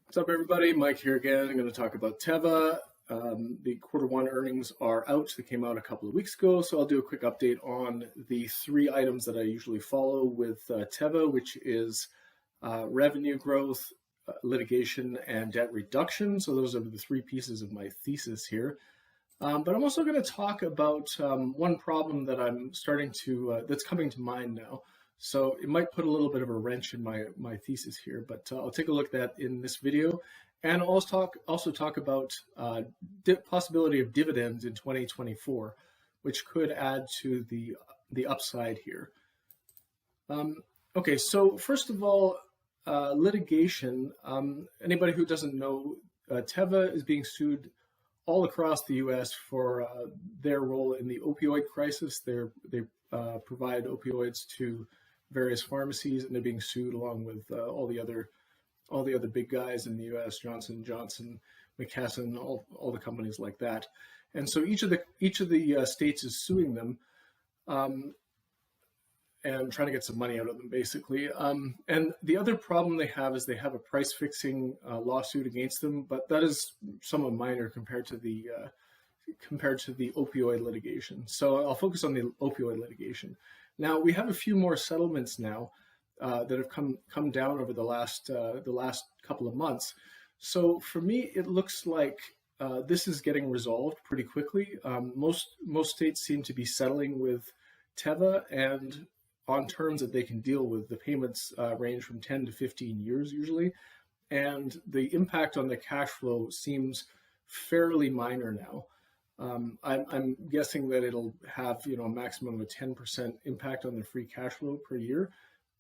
What's up, everybody? Mike here again. I'm going to talk about Teva. The quarter one earnings are out. They came out a couple of weeks ago, so I'll do a quick update on the three items that I usually follow with Teva, which is revenue growth, litigation, and debt reduction. So those are the three pieces of my thesis here. But I'm also going to talk about one problem that I'm starting to, that's coming to mind now. So it might put a little bit of a wrench in my thesis here, but I'll take a look at that in this video. And I'll also talk about possibility of dividends in 2024, which could add to the upside here. Okay, so first of all, litigation. Anybody who doesn't know, Teva is being sued all across the U.S. for their role in the opioid crisis. They provide opioids to various pharmacies, and they're being sued along with all the other big guys in the U.S. Johnson & Johnson, McKesson, all the companies like that. And so each of the states is suing them and trying to get some money out of them, basically. And the other problem they have is they have a price fixing lawsuit against them, but that is somewhat minor compared to the opioid litigation. So I'll focus on the opioid litigation. Now we have a few more settlements now that have come down over the last couple of months. So for me, it looks like this is getting resolved pretty quickly. Most states seem to be settling with Teva and on terms that they can deal with. The payments range from 10 to 15 years usually, and the impact on the cash flow seems fairly minor now. I'm guessing that it'll have a maximum of a 10% impact on the free cash flow per year.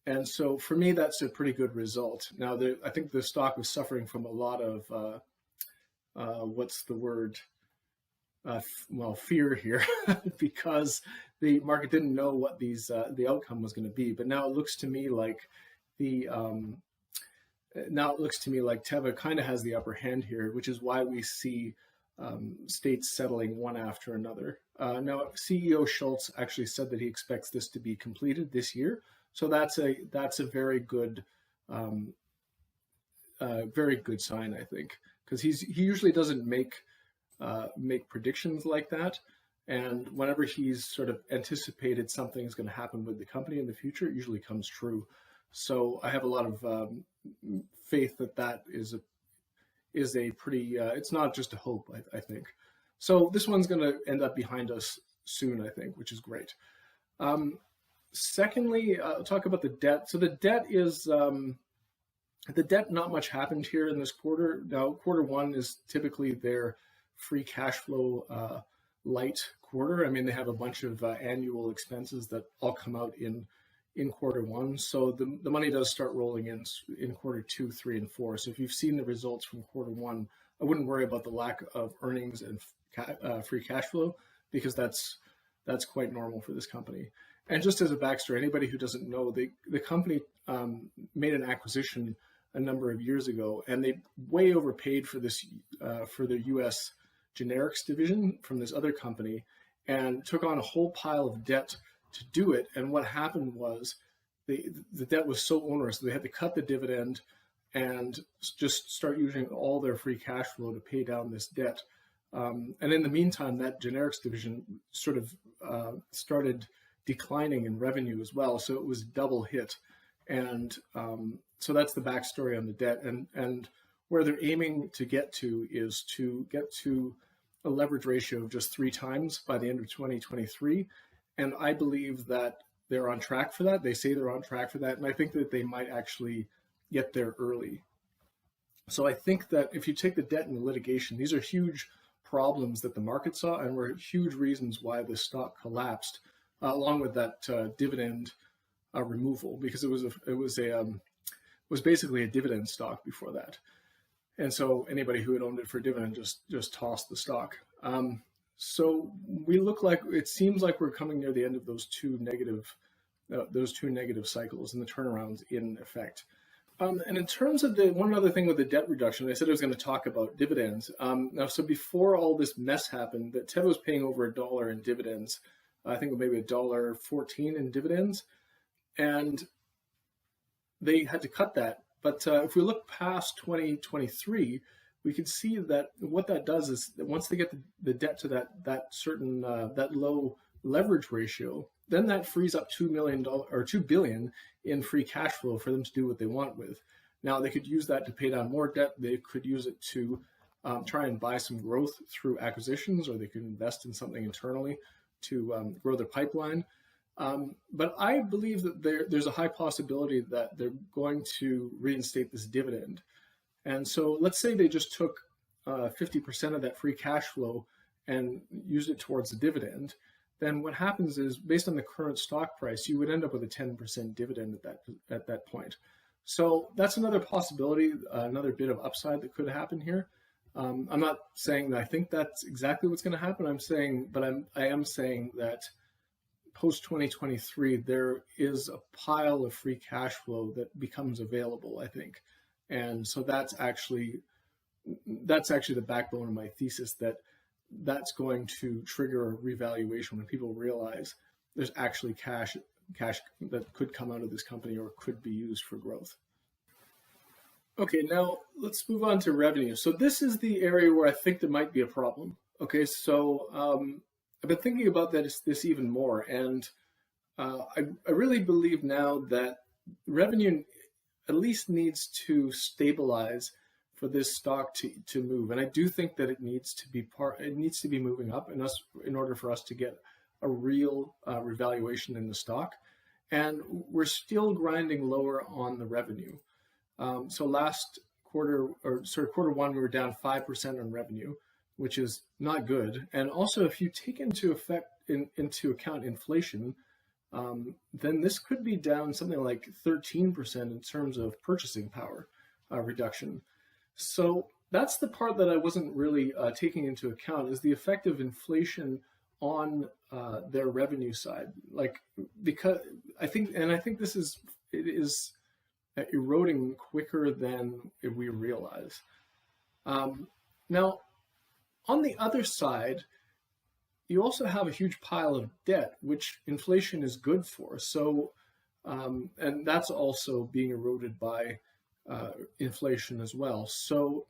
And so for me, that's a pretty good result. Now, I think the stock was suffering from a lot of, what's the word? Fear here, because the market didn't know what the outcome was going to be. But now it looks to me like Teva kind of has the upper hand here, which is why we see states settling one after another. Now, CEO Schultz actually said that he expects this to be completed this year. So that's a very good sign, I think, because he usually doesn't make predictions like that. And whenever he's sort of anticipated something is going to happen with the company in the future, it usually comes true. So I have a lot of faith that is a pretty, it's not just a hope, I think. So this one's going to end up behind us soon, I think, which is great. Secondly, I'll talk about the debt. So the debt is, not much happened here in this quarter. Now, quarter one is typically their free cash flow light quarter. I mean, they have a bunch of annual expenses that all come out in quarter one. So the money does start rolling in quarter two, three, and four. So if you've seen the results from quarter one, I wouldn't worry about the lack of earnings and free cash flow, because that's quite normal for this company. And just as a backstory, anybody who doesn't know, the company made an acquisition a number of years ago, and they way overpaid for this for their U.S. generics division from this other company, and took on a whole pile of debt to do it. And what happened was the debt was so onerous, they had to cut the dividend and just start using all their free cash flow to pay down this debt. And in the meantime, that generics division sort of started declining in revenue as well. So it was double hit. And so that's the backstory on the debt. And where they're aiming to get to is to get to a leverage ratio of just 3 times by the end of 2023. And I believe that they're on track for that. They say they're on track for that. And I think that they might actually get there early. So I think that if you take the debt and the litigation, these are huge problems that the market saw and were huge reasons why the stock collapsed, along with that dividend removal, because it was basically a dividend stock before that. And so anybody who had owned it for dividend just tossed the stock. So it seems like we're coming near the end of those two negative cycles and the turnarounds in effect. And in terms of one other thing with the debt reduction, I said I was going to talk about dividends. Now, so before all this mess happened, that Teva was paying over $1 in dividends. I think maybe $1.14 in dividends, and they had to cut that But if we look past 2023, we can see that what that does is that once they get the debt to that certain that low leverage ratio, then that frees up $2 million or $2 billion in free cash flow for them to do what they want with. Now they could use that to pay down more debt. They could use it to try and buy some growth through acquisitions, or they could invest in something internally to grow their pipeline. But I believe that there's a high possibility that they're going to reinstate this dividend. And so let's say they just took 50% of that free cash flow and used it towards the dividend. Then what happens is, based on the current stock price, you would end up with a 10% dividend at that point. So that's another possibility, another bit of upside that could happen here. I'm not saying that I think that's exactly what's going to happen. I am saying that post 2023, there is a pile of free cash flow that becomes available, I think. And so that's actually the backbone of my thesis, that's going to trigger a revaluation when people realize there's actually cash that could come out of this company or could be used for growth. Okay, now let's move on to revenue. So this is the area where I think there might be a problem. Okay, so I've been thinking about this even more, and I really believe now that revenue at least needs to stabilize for this stock to move. And I do think that it needs to be moving up in order for us to get a real revaluation in the stock. And we're still grinding lower on the revenue. So last quarter, or quarter one, we were down 5% on revenue, which is not good. And also, if you take into account inflation, then this could be down something like 13% in terms of purchasing power reduction. So that's the part that I wasn't really taking into account, is the effect of inflation on their revenue side. Because I think it is eroding quicker than we realize. Now, on the other side, you also have a huge pile of debt, which inflation is good for. So, and that's also being eroded by inflation as well. So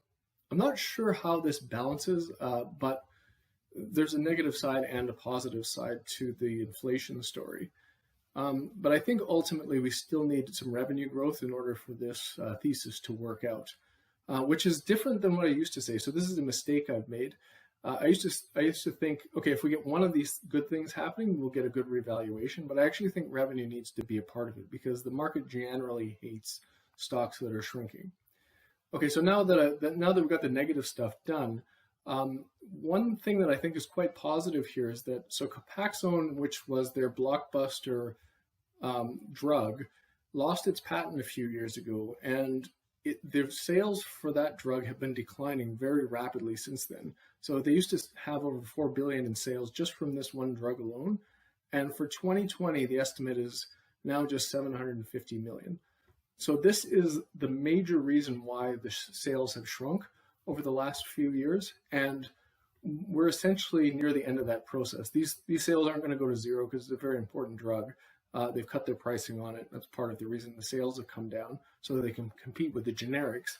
I'm not sure how this balances, but there's a negative side and a positive side to the inflation story. But I think ultimately we still need some revenue growth in order for this thesis to work out, which is different than what I used to say. So this is a mistake I've made. I used to think, okay, if we get one of these good things happening, we'll get a good revaluation. But I actually think revenue needs to be a part of it, because the market generally hates stocks that are shrinking. Okay, so now that we've got the negative stuff done, one thing that I think is quite positive here is that Copaxone, which was their blockbuster drug, lost its patent a few years ago, and their sales for that drug have been declining very rapidly since then. So they used to have over $4 billion in sales just from this one drug alone, and for 2020, the estimate is now just $750 million. So this is the major reason why the sales have shrunk over the last few years, and we're essentially near the end of that process. These sales aren't going to go to zero because it's a very important drug. They've cut their pricing on it. That's part of the reason the sales have come down, so that they can compete with the generics.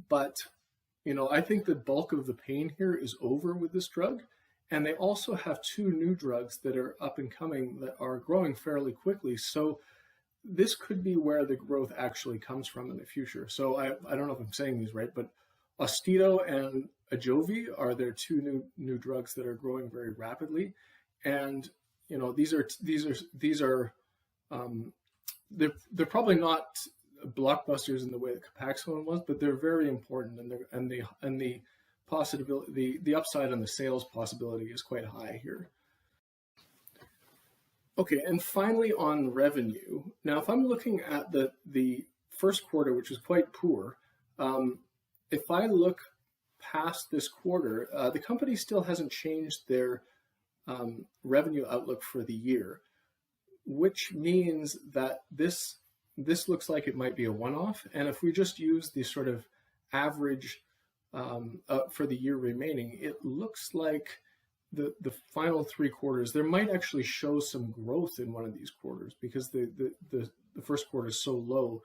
But I think the bulk of the pain here is over with this drug, and they also have two new drugs that are up and coming that are growing fairly quickly. So this could be where the growth actually comes from in the future. So I don't know if I'm saying these right, but Austedo and Ajovy are their two new drugs that are growing very rapidly, and these are they're probably not blockbusters in the way that Copaxone was, but they're very important, and the possibility, the upside on the sales possibility is quite high here. Okay, and finally on revenue. Now, if I'm looking at the first quarter, which was quite poor, if I look past this quarter, the company still hasn't changed their revenue outlook for the year, which means that this looks like it might be a one-off. And if we just use the sort of average for the year remaining, it looks like the final 3 quarters, there might actually show some growth in one of these quarters because the first quarter is so low.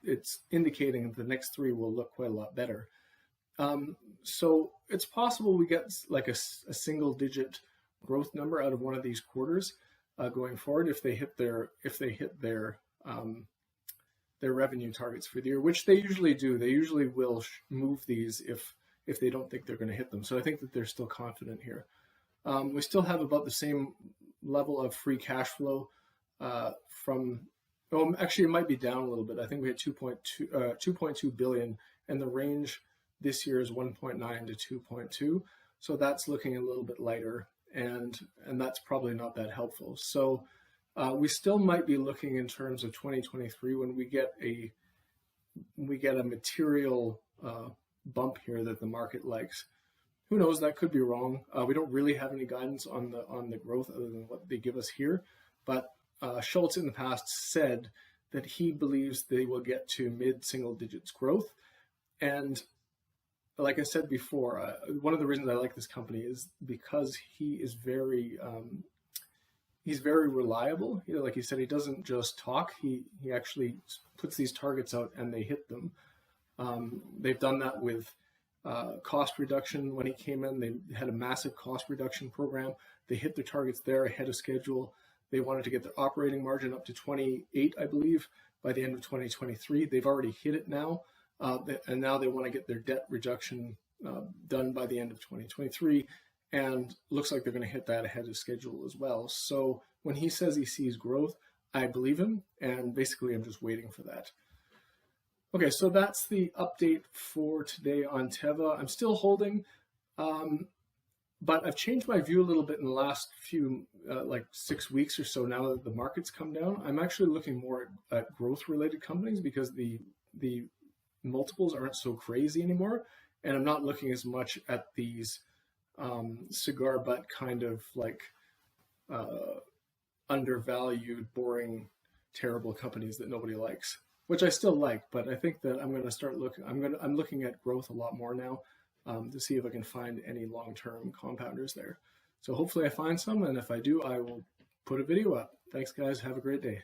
It's indicating the next 3 will look quite a lot better. So it's possible we get like a single digit growth number out of one of these quarters going forward if they hit their revenue targets for the year, which they usually do. They usually will move these if they don't think they're going to hit them. So I think that they're still confident here. We still have about the same level of free cash flow actually it might be down a little bit. I think we had 2.2 billion, and the range this year is 1.9 to 2.2. So that's looking a little bit lighter, and that's probably not that helpful. So we still might be looking in terms of 2023 when we get a material bump here that the market likes. Who knows? That could be wrong. We don't really have any guidance on the growth other than what they give us here. But Schultz in the past said that he believes they will get to mid-single digits growth. And like I said before, one of the reasons I like this company is because he is he's very reliable. You know, like he said, he doesn't just talk. He actually puts these targets out and they hit them. They've done that with cost reduction. When he came in, they had a massive cost reduction program. They hit their targets there ahead of schedule. They wanted to get their operating margin up to 28, I believe, by the end of 2023. They've already hit it now. And now they want to get their debt reduction done by the end of 2023. And looks like they're going to hit that ahead of schedule as well. So when he says he sees growth, I believe him. And basically, I'm just waiting for that. Okay, so that's the update for today on Teva. I'm still holding, but I've changed my view a little bit in the last few, like 6 weeks or so now that the market's come down. I'm actually looking more at growth-related companies because the multiples aren't so crazy anymore. And I'm not looking as much at these cigar butt kind of like undervalued, boring, terrible companies that nobody likes, which I still like, but I think that I'm going to start looking. I'm looking at growth a lot more now to see if I can find any long-term compounders there. So hopefully I find some, and if I do, I will put a video up. Thanks, guys. Have a great day.